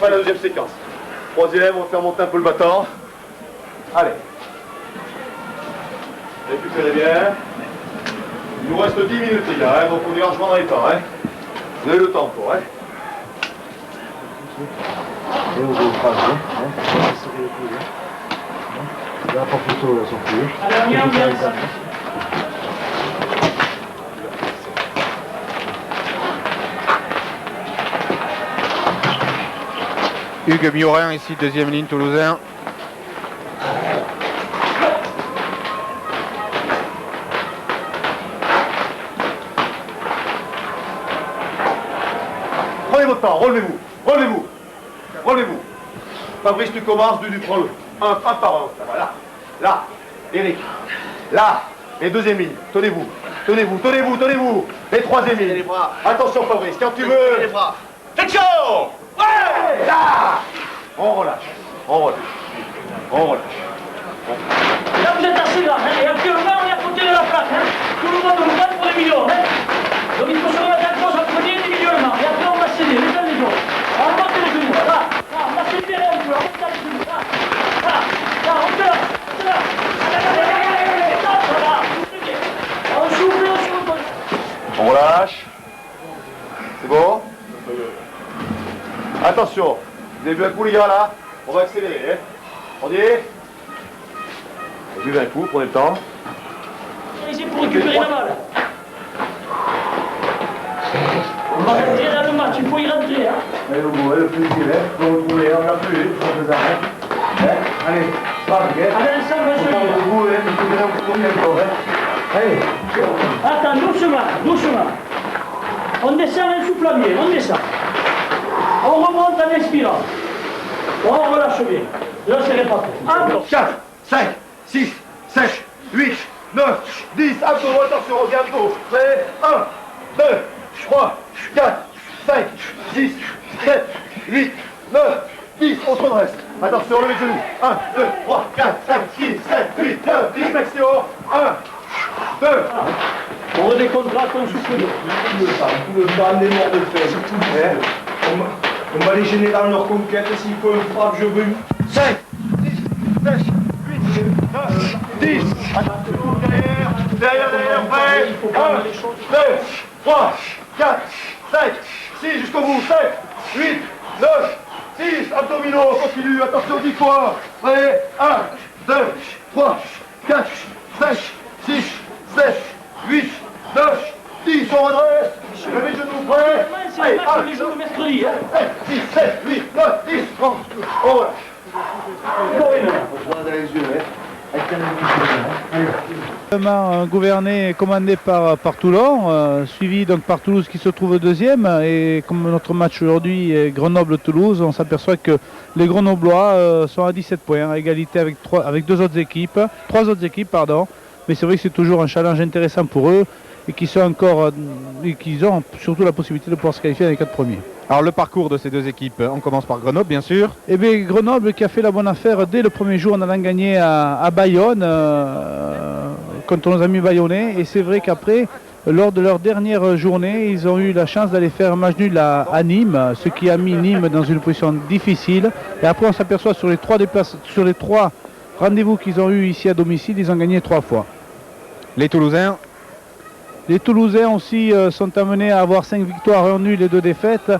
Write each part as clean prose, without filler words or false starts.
préparer la deuxième séquence. Troisième, on va faire monter un peu le battant. Allez. Récupérez bien. Il nous reste 10 minutes les gars, hein, donc on est largement dans les temps. Hein. Vous avez le temps encore. Hein. Et on va faire là, pas plutôt la sortie. Hugues Miorin ici, deuxième ligne toulousain. Prenez votre temps, relevez-vous, relevez-vous, relevez-vous. Fabrice, tu commences, tu prends le un par un. Voilà. Là, Eric. Là, et deuxième ligne. Tenez-vous, tenez-vous, tenez-vous, tenez-vous. Et troisième ligne. Les bras. Attention Fabrice, quand tu veux. Les bras. Flexion. Ouais. Là. On relâche, on relâche, on relâche. Là vous êtes assez là, hein, et actuellement on est à côté de la plaque. Hein. Tout le monde nous bat pour les millions. Hein. Donc il faut se remettre en cause en premier individuellement. Et après on va céder, les uns les autres. On va monter les genoux. Là, là, on va s'étirer un peu, on monte les genoux. Là, là, là, on se là, on se là. Voilà, on souffle, on souffle. On relâche. C'est bon? Attention, vous avez vu un coup les gars là? On va accélérer. Hein. On dit? Vous buvez un coup, prenez le temps. Ici pour récupérer la balle. On va rentrer dans le match, il faut y rentrer. Hein. Allez, au bout, le plus qu'il est, pour le bouler, on l'a plus, pour les arrêts. Allez, pas de guette. Allez, ensemble, on se dit. Au bout, il faut bien vous tourner encore. Allez. Attends, doucement, doucement. On descend un souffle à bien, on descend. On remonte en expirant. On relâche bien. Là, c'est réparti. Encore. 4, 5, 6, 7, 8, 9, 10. Abdos, attention, on vient abdos. Prêt? 1, 2, 3, 4, 5, 6, 7, 8, 9, 10. On se redresse. Attention, levez les genoux. 1, 2, 3, 4, 5, 6, 7, 8, 9, 10. Flexion. 1, 2. On redécontracte, on souffle bien. Tout le temps, des morts de fesses. On va les gêner dans leur conquête. S'il faut une frappe, je veux. 5, 6, 7, 8, 9, 10. Attention, derrière, prêt. 1, 2, 3, 4, 5, 6, jusqu'au bout. 7, 8, 9, 10. Abdominaux, continue. Attention, 10 fois. Prêt. 1, 2, 3, 4, 5, 6, 7, 8, 9, 10. On redresse. Levez les genoux, prêt. C'est le match tous les jours le mercredi. 5, 6, 7, 8, 9, 10. On relâche. Gouverné et commandé par Toulon, suivi donc par Toulouse qui se trouve deuxième. Et comme notre match aujourd'hui est Grenoble-Toulouse, on s'aperçoit que les Grenoblois sont à 17 points, à égalité avec trois autres équipes. Mais c'est vrai que c'est toujours un challenge intéressant pour eux et qu'ils ont surtout la possibilité de pouvoir se qualifier dans les 4 premiers. Alors le parcours de ces deux équipes, on commence par Grenoble bien sûr. Eh bien Grenoble qui a fait la bonne affaire dès le premier jour en allant gagner à Bayonne contre nos amis bayonnais. Et c'est vrai qu'après, lors de leur dernière journée, ils ont eu la chance d'aller faire un match nul à Nîmes, ce qui a mis Nîmes dans une position difficile. Et après on s'aperçoit sur les 3 rendez-vous qu'ils ont eu ici à domicile, ils ont gagné 3 fois. Les Toulousains aussi sont amenés à avoir 5 victoires, 1 nul et 2 défaites.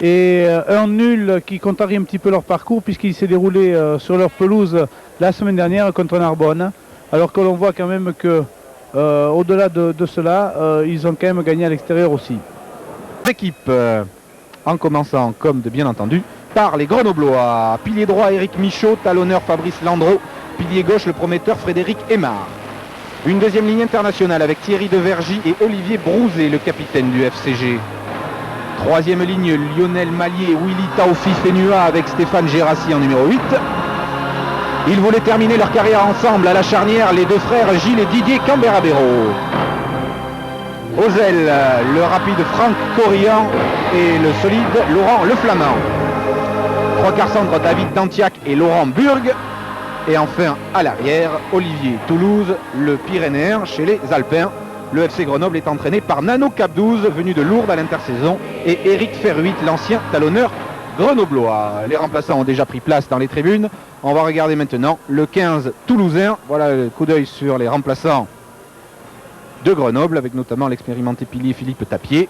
Et un nul qui contrarie un petit peu leur parcours puisqu'il s'est déroulé sur leur pelouse la semaine dernière contre Narbonne. Alors que l'on voit quand même que au-delà de cela, ils ont quand même gagné à l'extérieur aussi. L'équipe, en commençant comme de bien entendu par les Grenoblois. Pilier droit Éric Michaud, talonneur Fabrice Landreau, pilier gauche le prometteur Frédéric Aymar. Une deuxième ligne internationale avec Thierry Devergy et Olivier Brouzet, le capitaine du FCG. Troisième ligne, Lionel Mallier, Willy Taofi Fenua avec Stéphane Gérassi en numéro 8. Ils voulaient terminer leur carrière ensemble à la charnière, les deux frères Gilles et Didier Camberabero. Aux ailes, le rapide Franck Corrian et le solide Laurent Leflamand. Trois quarts centre, David Dantiac et Laurent Burg. Et enfin, à l'arrière, Olivier Toulouse, le Pyrénéen chez les Alpins. Le FC Grenoble est entraîné par Nano Capdouze, venu de Lourdes à l'intersaison, et Éric Ferruit, l'ancien talonneur grenoblois. Les remplaçants ont déjà pris place dans les tribunes. On va regarder maintenant le 15 toulousain. Voilà le coup d'œil sur les remplaçants de Grenoble, avec notamment l'expérimenté pilier Philippe Tapier.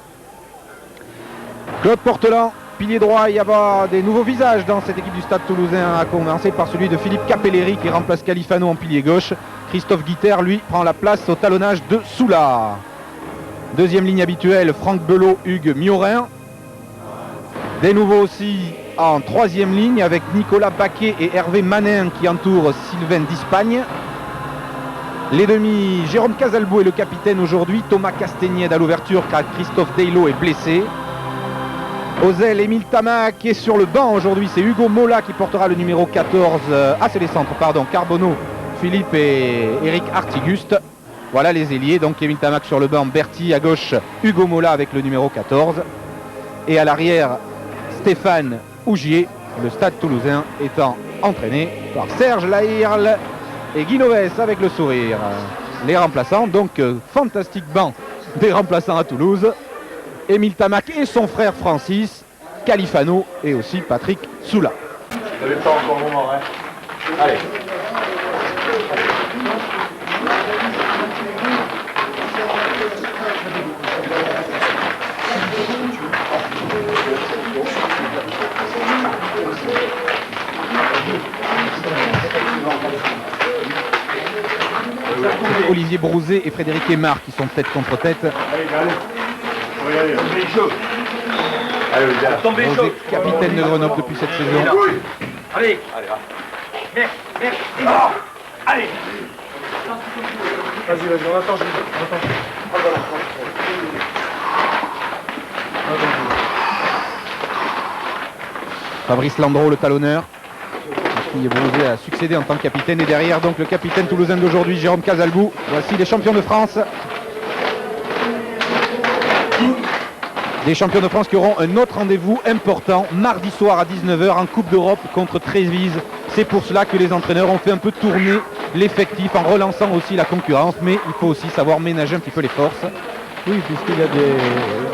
Claude Portelan, pilier droit. Il y a des nouveaux visages dans cette équipe du Stade Toulousain, à commencer par celui de Philippe Capelleri qui remplace Califano en pilier gauche. Christophe Guiter, lui, prend la place au talonnage de Soula. Deuxième ligne habituelle, Franck Belot, Hugues Miorin. Des nouveaux aussi en troisième ligne avec Nicolas Baquet et Hervé Manin qui entourent Sylvain d'Ispagne. Les demi, Jérôme Casalbou est le capitaine aujourd'hui. Thomas Castagnède à l'ouverture car Christophe Deillo est blessé. Aux ailes, Émile Tamac qui est sur le banc aujourd'hui. C'est Hugo Mola qui portera le numéro 14. C'est les centres, pardon. Carbonneau, Philippe et Eric Artiguste. Voilà les ailiers. Donc Émile Tamac sur le banc. Berti à gauche. Hugo Mola avec le numéro 14. Et à l'arrière, Stéphane Ougier. Le Stade Toulousain étant entraîné par Serge Lahirle et Guy Noves avec le sourire. Les remplaçants, donc fantastique banc des remplaçants à Toulouse. Émile Tamac et son frère Francis, Califano et aussi Patrick Soula. Vous n'avez pas encore un moment, hein? Allez. Olivier Brouzet et Frédéric Aymar qui sont tête contre tête. Allez, allez. Allez, tombez chaud. Allez, Olivier. Tombez chaud. Brouzet, capitaine de Grenoble depuis cette saison. Allez. Allez, merde. Oh, allez. Vas-y, on attend, Fabrice Landreau, le talonneur, qui Brouzet a succédé en tant que capitaine. Et derrière, donc, le capitaine toulousain d'aujourd'hui, Jérôme Casalbou. Voici les champions de France. Des champions de France qui auront un autre rendez-vous important mardi soir à 19 h en Coupe d'Europe contre Trévise. C'est pour cela que les entraîneurs ont fait un peu tourner l'effectif en relançant aussi la concurrence, mais il faut aussi savoir ménager un petit peu les forces. Oui, puisqu'il y a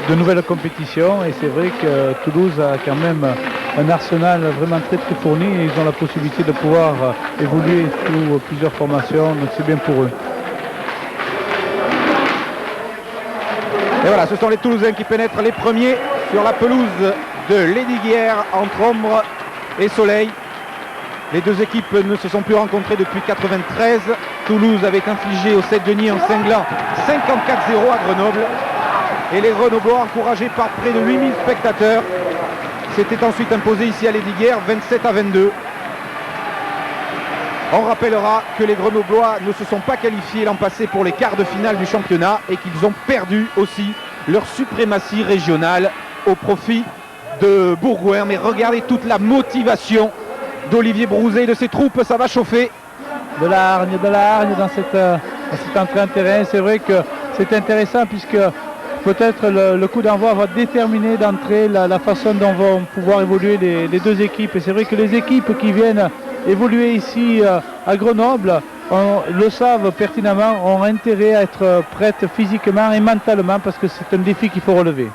de nouvelles compétitions et c'est vrai que Toulouse a quand même un arsenal vraiment très très fourni et ils ont la possibilité de pouvoir évoluer sous plusieurs formations, donc c'est bien pour eux. Et voilà, ce sont les Toulousains qui pénètrent les premiers sur la pelouse de Lesdiguières entre ombre et soleil. Les deux équipes ne se sont plus rencontrées depuis 1993. Toulouse avait infligé au Sept-Denis un cinglant 54-0 à Grenoble. Et les Grenoblois, encouragés par près de 8000 spectateurs, s'étaient ensuite imposés ici à Lesdiguières 27-22. On rappellera que les Grenoblois ne se sont pas qualifiés l'an passé pour les quarts de finale du championnat et qu'ils ont perdu aussi leur suprématie régionale au profit de Bourgoin. Mais regardez toute la motivation d'Olivier Brouzet et de ses troupes, ça va chauffer. De la hargne dans cette entrée en terrain. C'est vrai que c'est intéressant puisque peut-être le coup d'envoi va déterminer d'entrée la façon dont vont pouvoir évoluer les deux équipes. Et c'est vrai que les équipes qui viennent évoluer ici à Grenoble, le savent pertinemment, ont intérêt à être prêtes physiquement et mentalement parce que c'est un défi qu'il faut relever.